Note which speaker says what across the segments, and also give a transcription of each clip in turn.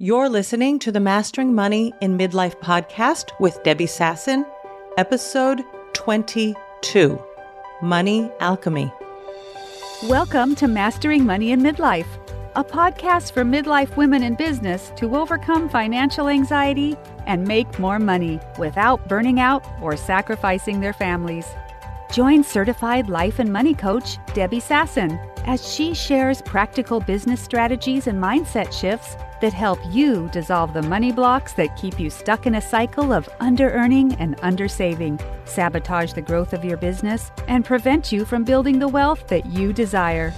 Speaker 1: You're listening to the Mastering Money in Midlife podcast with Debbie Sasson, episode 22, Money Alchemy.
Speaker 2: Welcome to Mastering Money in Midlife, a podcast for midlife women in business to overcome financial anxiety and make more money without burning out or sacrificing their families. Join certified life and money coach Debbie Sasson as she shares practical business strategies and mindset shifts that help you dissolve the money blocks that keep you stuck in a cycle of under-earning and under-saving, sabotage the growth of your business, and prevent you from building the wealth that you desire.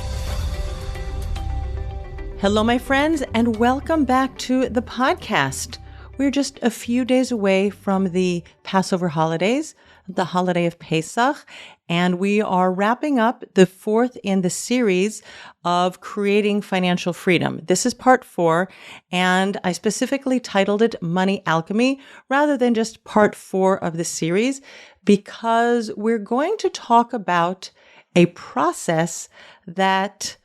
Speaker 1: Hello, my friends, and welcome back to the podcast. We're just a few days away from the Passover holidays, the holiday of Pesach, and we are wrapping up the fourth in the series of creating financial freedom. This is part 4, and I specifically titled it Money Alchemy rather than just part 4 of the series because we're going to talk about a process that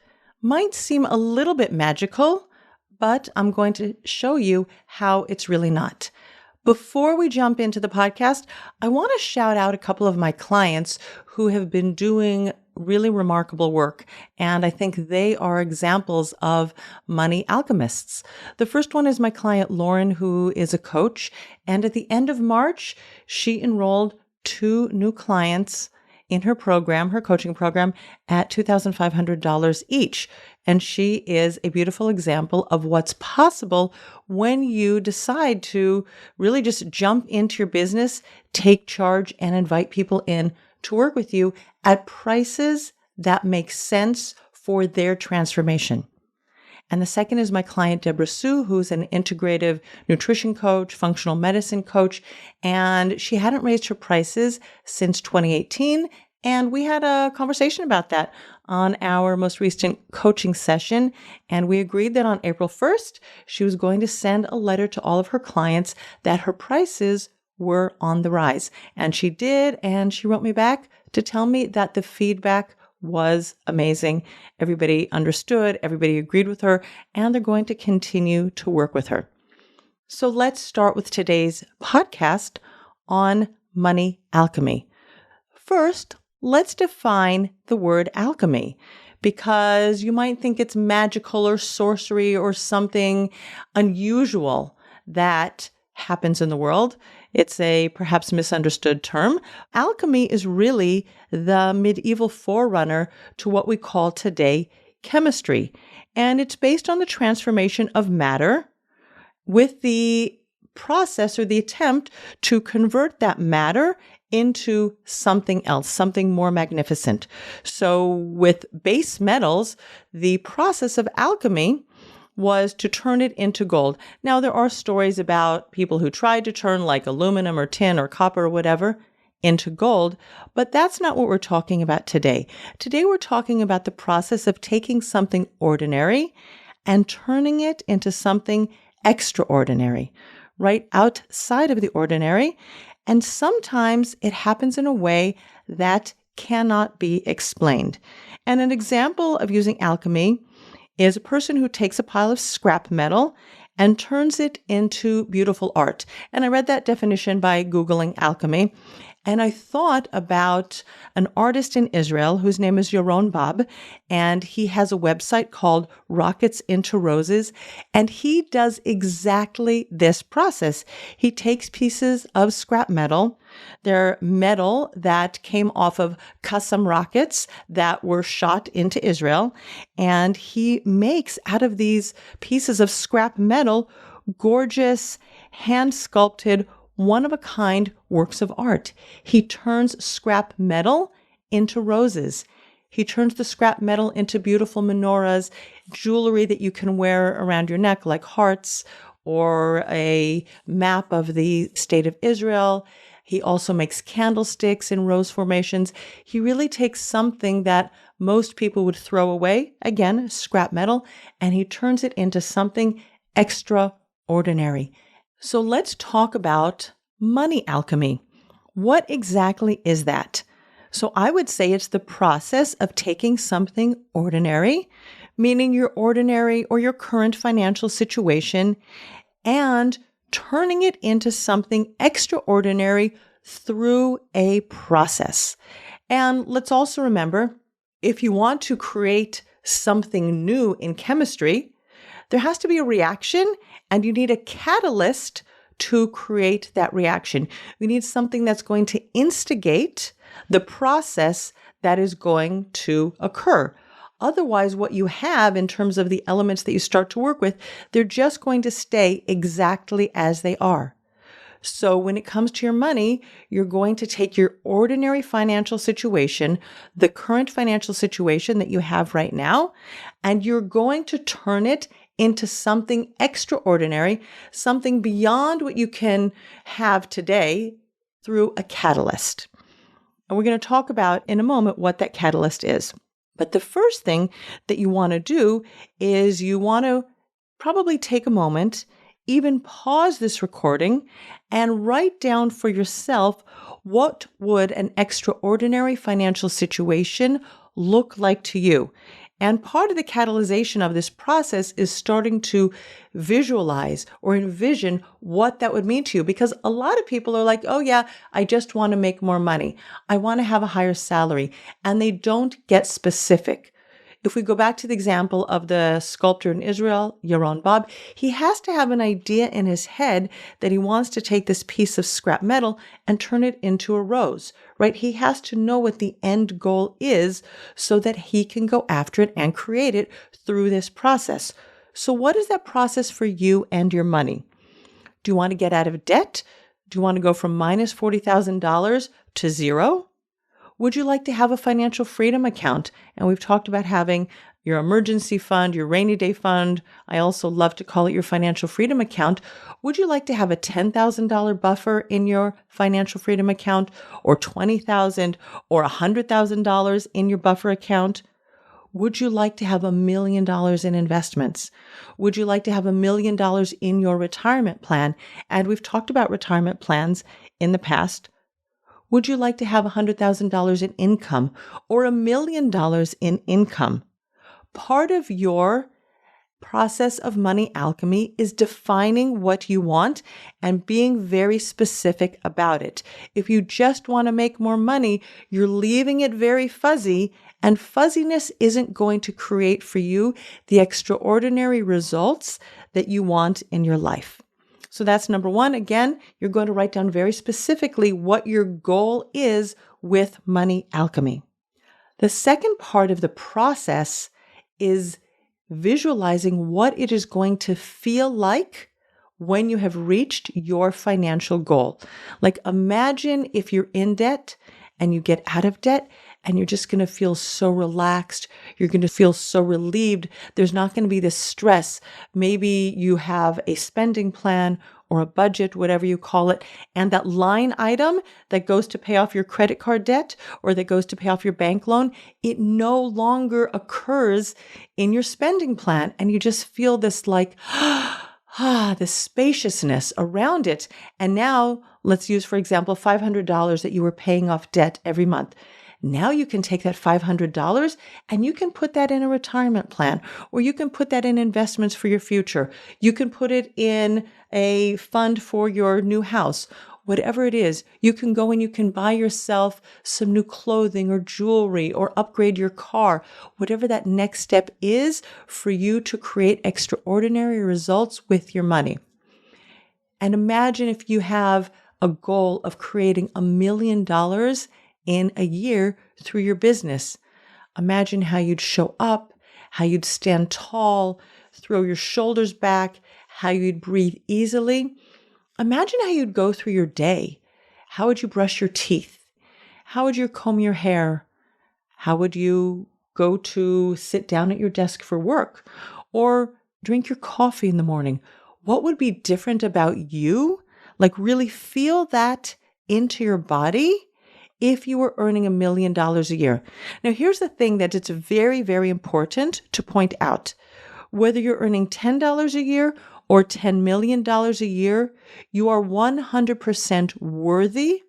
Speaker 1: might seem a little bit magical, but I'm going to show you how it's really not. Before we jump into the podcast, I want to shout out a couple of my clients who have been doing really remarkable work, and I think they are examples of money alchemists. The first one is my client, Lauren, who is a coach, and at the end of March, she enrolled 2 new clients in her program, her coaching program, at $2,500 each. And she is a beautiful example of what's possible when you decide to really just jump into your business, take charge, and invite people in to work with you at prices that make sense for their transformation. And the second is my client, Deborah Sue, who's an integrative nutrition coach, functional medicine coach, and she hadn't raised her prices since 2018. And we had a conversation about that on our most recent coaching session. And we agreed that on April 1st, she was going to send a letter to all of her clients that her prices were on the rise. And she did. And she wrote me back to tell me that the feedback was amazing. Everybody understood, everybody agreed with her, and they're going to continue to work with her. So let's start with today's podcast on money alchemy. First, let's define the word alchemy, because you might think it's magical or sorcery or something unusual that happens in the world. It's a perhaps misunderstood term. Alchemy is really the medieval forerunner to what we call today chemistry, and it's based on the transformation of matter with the process or the attempt to convert that matter into something else, something more magnificent. So with base metals, the process of alchemy was to turn it into gold. Now, there are stories about people who tried to turn like aluminum or tin or copper or whatever into gold, but that's not what we're talking about today. Today, we're talking about the process of taking something ordinary and turning it into something extraordinary, right outside of the ordinary. And sometimes it happens in a way that cannot be explained. And an example of using alchemy is a person who takes a pile of scrap metal and turns it into beautiful art. And I read that definition by Googling alchemy. And I thought about an artist in Israel whose name is Yaron Bab, and he has a website called Rockets into Roses, and he does exactly this process. He takes pieces of scrap metal. They're metal that came off of Qassam rockets that were shot into Israel, and he makes out of these pieces of scrap metal gorgeous, hand-sculpted, one-of-a-kind works of art. He turns scrap metal into roses. He turns the scrap metal into beautiful menorahs, jewelry that you can wear around your neck, like hearts, or a map of the state of Israel. He also makes candlesticks in rose formations. He really takes something that most people would throw away, again, scrap metal, and he turns it into something extraordinary. So let's talk about money alchemy. What exactly is that? So I would say it's the process of taking something ordinary, meaning your ordinary or your current financial situation, and turning it into something extraordinary through a process. And let's also remember, if you want to create something new in chemistry, there has to be a reaction and you need a catalyst to create that reaction. You need something that's going to instigate the process that is going to occur. Otherwise, what you have in terms of the elements that you start to work with, they're just going to stay exactly as they are. So when it comes to your money, you're going to take your ordinary financial situation, the current financial situation that you have right now, and you're going to turn it into something extraordinary, something beyond what you can have today through a catalyst. And we're going to talk about in a moment what that catalyst is. But the first thing that you want to do is you want to probably take a moment, even pause this recording, and write down for yourself what would an extraordinary financial situation look like to you. And part of the catalyzation of this process is starting to visualize or envision what that would mean to you. Because a lot of people are like, oh yeah, I just want to make more money. I want to have a higher salary. And they don't get specific. If we go back to the example of the sculptor in Israel, Yaron Bob, he has to have an idea in his head that he wants to take this piece of scrap metal and turn it into a rose, right? He has to know what the end goal is so that he can go after it and create it through this process. So what is that process for you and your money? Do you want to get out of debt? Do you want to go from minus $40,000 to zero? Would you like to have a financial freedom account? And we've talked about having your emergency fund, your rainy day fund. I also love to call it your financial freedom account. Would you like to have a $10,000 buffer in your financial freedom account, or $20,000 or $100,000 in your buffer account? Would you like to have $1 million in investments? Would you like to have $1 million in your retirement plan? And we've talked about retirement plans in the past. Would you like to have $100,000 in income or $1 million in income? Part of your process of money alchemy is defining what you want and being very specific about it. If you just want to make more money, you're leaving it very fuzzy, and fuzziness isn't going to create for you the extraordinary results that you want in your life. So that's number one. Again, you're going to write down very specifically what your goal is with money alchemy. The second part of the process is visualizing what it is going to feel like when you have reached your financial goal. Like, imagine if you're in debt and you get out of debt, and you're just going to feel so relaxed. You're going to feel so relieved. There's not going to be this stress. Maybe you have a spending plan or a budget, whatever you call it, and that line item that goes to pay off your credit card debt or that goes to pay off your bank loan, it no longer occurs in your spending plan. And you just feel this like, this spaciousness around it. And now let's use, for example, $500 that you were paying off debt every month. Now you can take that $500 and you can put that in a retirement plan, or you can put that in investments for your future. You can put it in a fund for your new house. Whatever it is, you can go and you can buy yourself some new clothing or jewelry or upgrade your car, whatever that next step is for you to create extraordinary results with your money. And imagine if you have a goal of creating $1 million in a year through your business. Imagine how you'd show up, how you'd stand tall, throw your shoulders back, how you'd breathe easily. Imagine how you'd go through your day. How would you brush your teeth? How would you comb your hair? How would you go to sit down at your desk for work or drink your coffee in the morning? What would be different about you? Like, really feel that into your body if you were earning $1 million a year. Now, here's the thing that it's very, very important to point out. Whether you're earning $10 a year or $10 million a year, you are 100% worthy.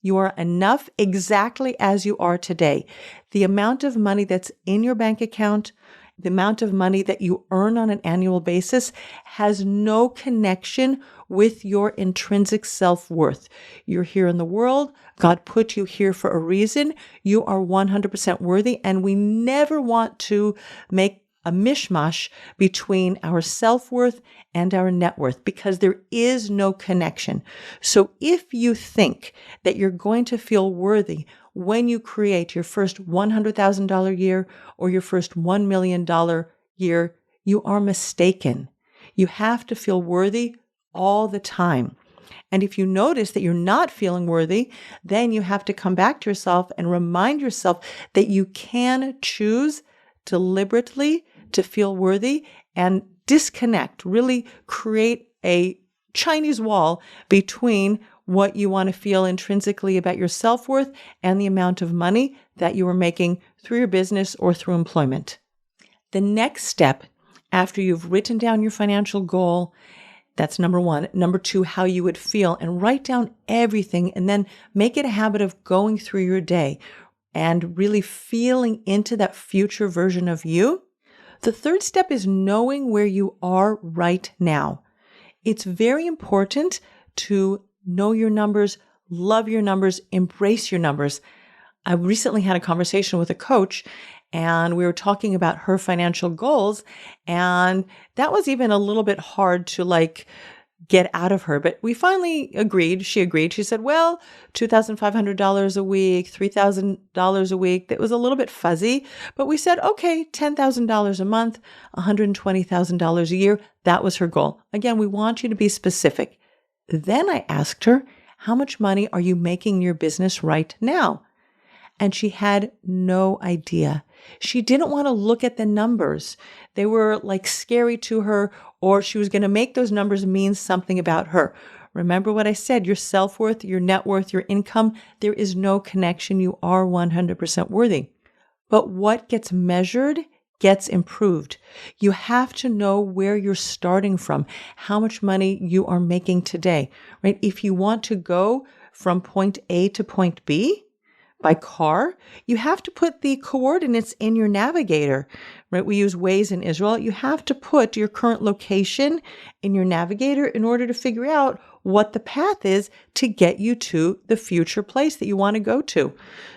Speaker 1: You are enough exactly as you are today. The amount of money that's in your bank account the amount of money that you earn on an annual basis has no connection with your intrinsic self-worth. You're here in the world. God put you here for a reason. You are 100% worthy, and we never want to make a mishmash between our self-worth and our net worth because there is no connection. So if you think that you're going to feel worthy when you create your first $100,000 year or your first $1 million year, you are mistaken. You have to feel worthy all the time. And if you notice that you're not feeling worthy, then you have to come back to yourself and remind yourself that you can choose deliberately to feel worthy and disconnect, really create a Chinese wall between what you want to feel intrinsically about your self-worth and the amount of money that you are making through your business or through employment. The next step, after you've written down your financial goal, that's number one. Number two, how you would feel, and write down everything and then make it a habit of going through your day and really feeling into that future version of you. The third step is knowing where you are right now. It's very important to know your numbers, love your numbers, embrace your numbers. I recently had a conversation with a coach, and we were talking about her financial goals, and that was even a little bit hard to get out of her. But we finally agreed. She agreed. She said, well, $2,500 a week, $3,000 a week. That was a little bit fuzzy, but we said, okay, $10,000 a month, $120,000 a year. That was her goal. Again, we want you to be specific. Then I asked her, how much money are you making in your business right now? And she had no idea. She didn't want to look at the numbers. They were scary to her, or she was going to make those numbers mean something about her. Remember what I said, your self-worth, your net worth, your income, there is no connection. You are 100% worthy. But what gets measured gets improved. You have to know where you're starting from, how much money you are making today, right? If you want to go from point A to point B, by car, you have to put the coordinates in your navigator, right? We use Waze in Israel. You have to put your current location in your navigator in order to figure out what the path is to get you to the future place that you want to go to.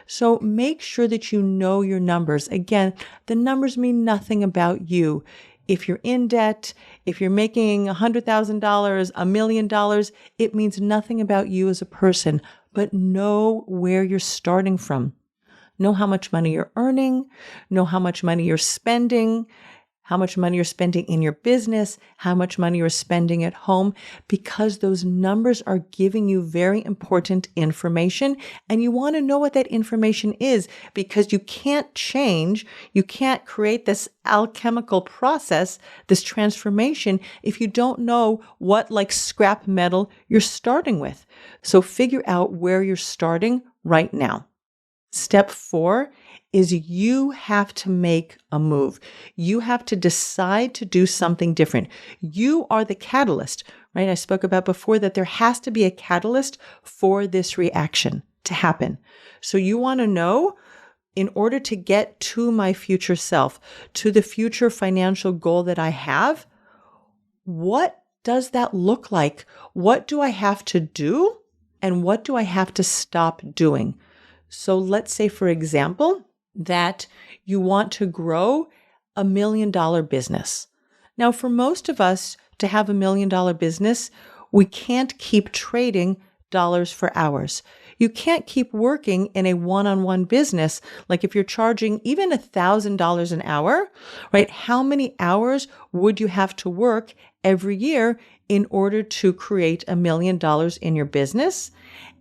Speaker 1: So make sure that you know your numbers. Again, the numbers mean nothing about you. If you're in debt, if you're making $100,000, $1 million, it means nothing about you as a person. But know where you're starting from. Know how much money you're earning, know how much money you're spending, how much money you're spending in your business, how much money you're spending at home, because those numbers are giving you very important information, and you want to know what that information is, because you can't change, you can't create this alchemical process, this transformation, if you don't know what scrap metal you're starting with. So figure out where you're starting right now. Step 4 is you have to make a move. You have to decide to do something different. You are the catalyst, right? I spoke about before that there has to be a catalyst for this reaction to happen. So you want to know, in order to get to my future self, to the future financial goal that I have, what does that look like? What do I have to do? And what do I have to stop doing? So let's say, for example, that you want to grow $1 million business. Now, for most of us to have $1 million business, we can't keep trading dollars for hours. You can't keep working in a one-on-one business. Like if you're charging even $1,000 an hour, right? How many hours would you have to work every year in order to create $1 million in your business?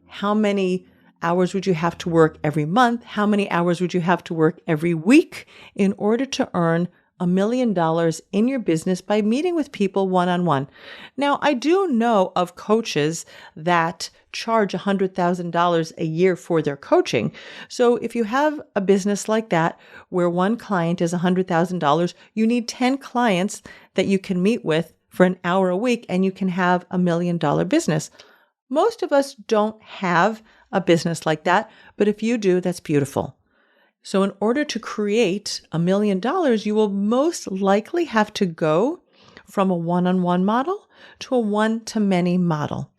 Speaker 1: How many hours would you have to work every month? How many hours would you have to work every week in order to earn $1 million in your business by meeting with people one-on-one? Now, I do know of coaches that charge $100,000 a year for their coaching. So if you have a business like that, where one client is $100,000, you need 10 clients that you can meet with for an hour a week, and you can have $1 million business. Most of us don't have a business like that, but if you do, that's beautiful. So in order to create $1 million, you will most likely have to go from a one-on-one model to a one-to-many model.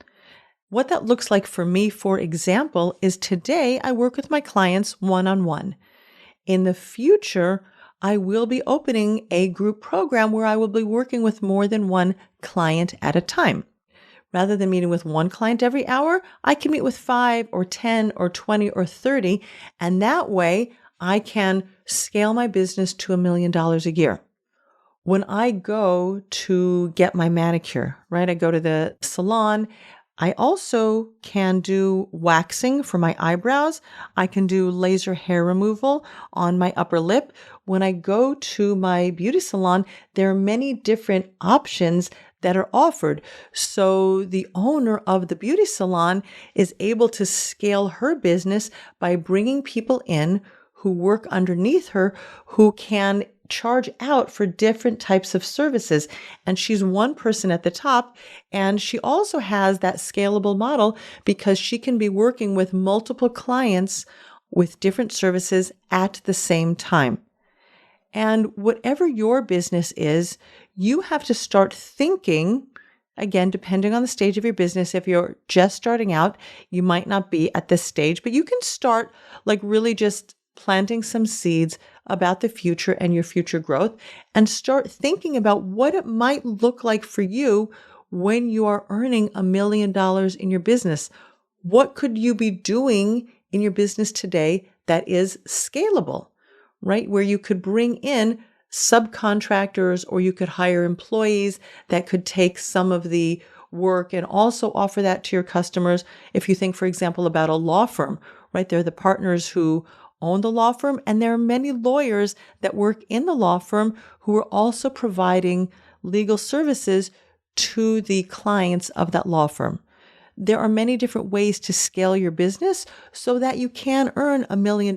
Speaker 1: What that looks like for me, for example, is today I work with my clients one-on-one. In the future, I will be opening a group program where I will be working with more than one client at a time. Rather than meeting with one client every hour, I can meet with 5 or 10 or 20 or 30, and that way I can scale my business to $1 million a year. When I go to get my manicure, right, I go to the salon, I also can do waxing for my eyebrows. I can do laser hair removal on my upper lip. When I go to my beauty salon, there are many different options that are offered. So the owner of the beauty salon is able to scale her business by bringing people in who work underneath her who can charge out for different types of services. And she's one person at the top. And she also has that scalable model because she can be working with multiple clients with different services at the same time. And whatever your business is, you have to start thinking, again, depending on the stage of your business. If you're just starting out, you might not be at this stage, but you can start like really just planting some seeds about the future and your future growth and start thinking about what it might look like for you when you are earning $1 million in your business. What could you be doing in your business today that is scalable, right? Where you could bring in subcontractors or you could hire employees that could take some of the work and also offer that to your customers. If you think, for example, about a law firm, right? They're the partners who own the law firm, and there are many lawyers that work in the law firm who are also providing legal services to the clients of that law firm. There are many different ways to scale your business so that you can earn $1 million.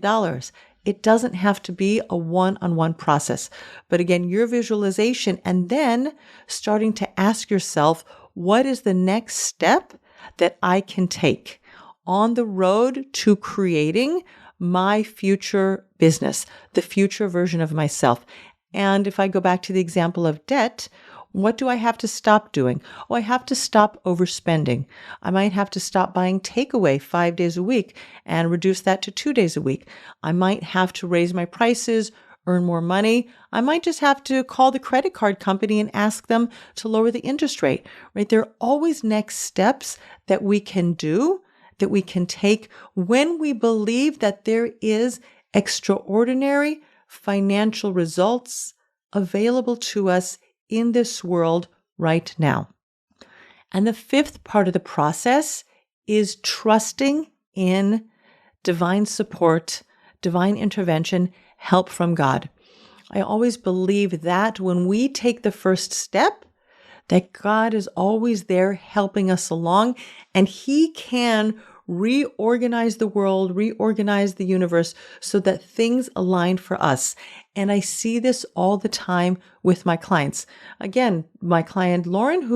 Speaker 1: It doesn't have to be a one-on-one process. But again, your visualization and then starting to ask yourself, what is the next step that I can take on the road to creating my future business, the future version of myself? And if I go back to the example of debt, what do I have to stop doing? Oh, I have to stop overspending. I might have to stop buying takeaway 5 days a week and reduce that to 2 days a week. I might have to raise my prices, earn more money. I might just have to call the credit card company and ask them to lower the interest rate, right? There are always next steps that we can do, that we can take when we believe that there is extraordinary financial results available to us in this world right now. And the fifth part of the process is trusting in divine support, divine intervention, help from God. I always believe that when we take the first step, that God is always there helping us along, and He can reorganize the world, reorganize the universe so that things align for us. And I see this all the time with my clients. Again, my client Lauren,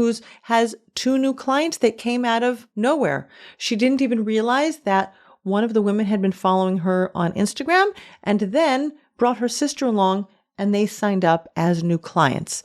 Speaker 1: has 2 new clients that came out of nowhere. She didn't even realize that one of the women had been following her on Instagram and then brought her sister along and they signed up as new clients.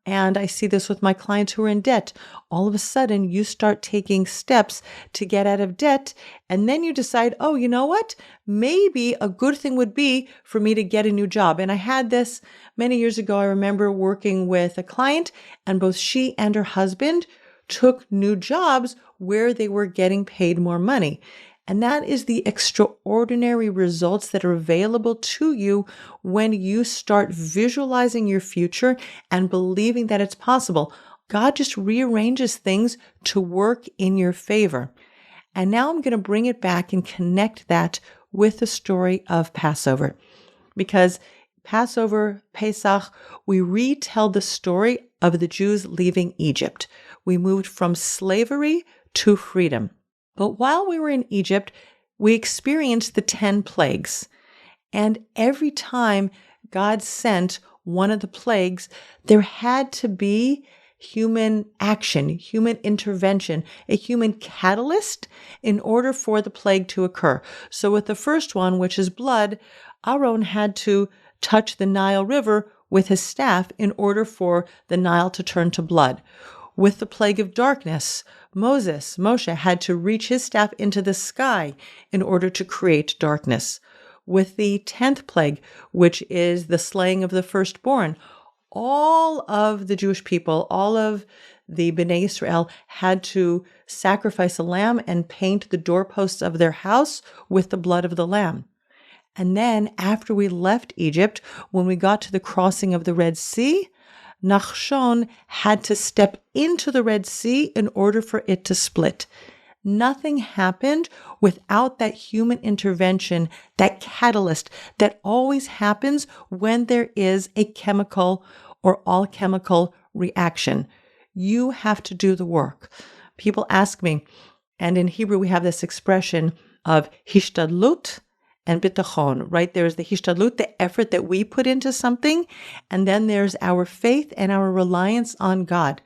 Speaker 1: And I see this with my clients who are in debt. All of a sudden, you start taking steps to get out of debt. And then you decide, oh, you know what? Maybe a good thing would be for me to get a new job. And I had this many years ago. I remember working with a client and both she and her husband took new jobs where they were getting paid more money. And that is the extraordinary results that are available to you when you start visualizing your future and believing that it's possible. God just rearranges things to work in your favor. And now I'm going to bring it back and connect that with the story of Passover. Because Passover, Pesach, we retell the story of the Jews leaving Egypt. We moved from slavery to freedom. But while we were in Egypt, we experienced the 10 plagues. And every time God sent one of the plagues, there had to be human action, human intervention, a human catalyst in order for the plague to occur. So with the first one, which is blood, Aaron had to touch the Nile River with his staff in order for the Nile to turn to blood. With the plague of darkness, Moshe, had to reach his staff into the sky in order to create darkness. With the 10th plague, which is the slaying of the firstborn, all of the Jewish people, all of the Bnei Israel had to sacrifice a lamb and paint the doorposts of their house with the blood of the lamb. And then after we left Egypt, when we got to the crossing of the Red Sea, Nachshon had to step into the Red Sea in order for it to split. Nothing happened without that human intervention, that catalyst that always happens when there is a chemical or all chemical reaction. You have to do the work. People ask me, and in Hebrew we have this expression of hishtadlut and bitachon, right? There's the hishtadlut, the effort that we put into something, and then there's our faith and our reliance on God.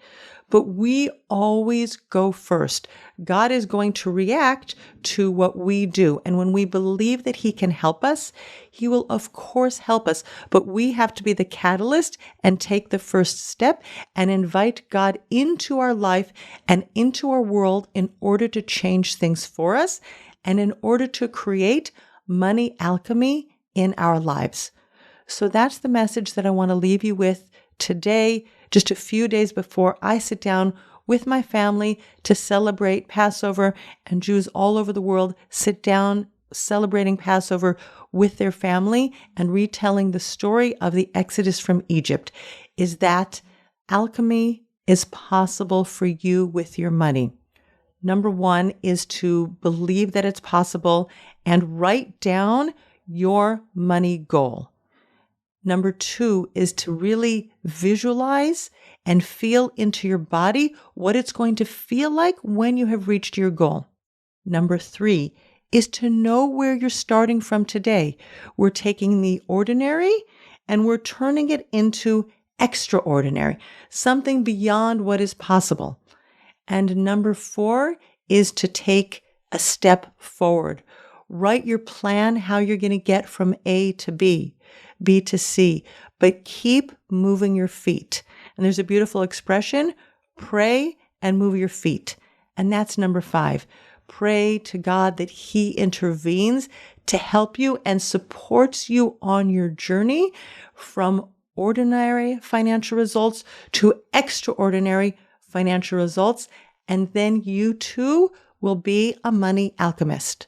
Speaker 1: But we always go first. God is going to react to what we do. And when we believe that He can help us, He will of course help us. But we have to be the catalyst and take the first step and invite God into our life and into our world in order to change things for us and in order to create money alchemy in our lives. So that's the message that I want to leave you with today, just a few days before I sit down with my family to celebrate Passover, and Jews all over the world sit down celebrating Passover with their family and retelling the story of the Exodus from Egypt, is that alchemy is possible for you with your money. Number one is to believe that it's possible and write down your money goal. Number two is to really visualize and feel into your body what it's going to feel like when you have reached your goal. Number three is to know where you're starting from today. We're taking the ordinary and we're turning it into extraordinary, something beyond what is possible. And number four is to take a step forward. Write your plan, how you're going to get from A to B, B to C, but keep moving your feet. And there's a beautiful expression, pray and move your feet. And that's number five. Pray to God that He intervenes to help you and supports you on your journey from ordinary financial results to extraordinary financial results, and then you too will be a money alchemist.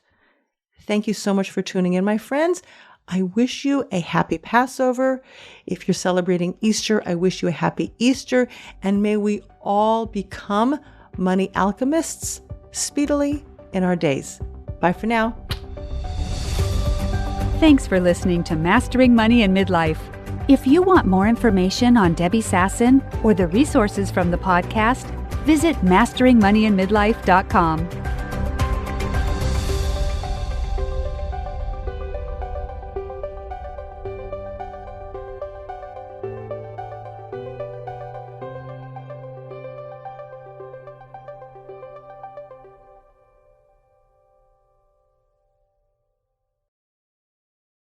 Speaker 1: Thank you so much for tuning in, my friends. I wish you a happy Passover. If you're celebrating Easter, I wish you a happy Easter, and may we all become money alchemists speedily in our days. Bye for now.
Speaker 2: Thanks for listening to Mastering Money in Midlife. If you want more information on Debbie Sasson or the resources from the podcast, visit masteringmoneyinmidlife.com.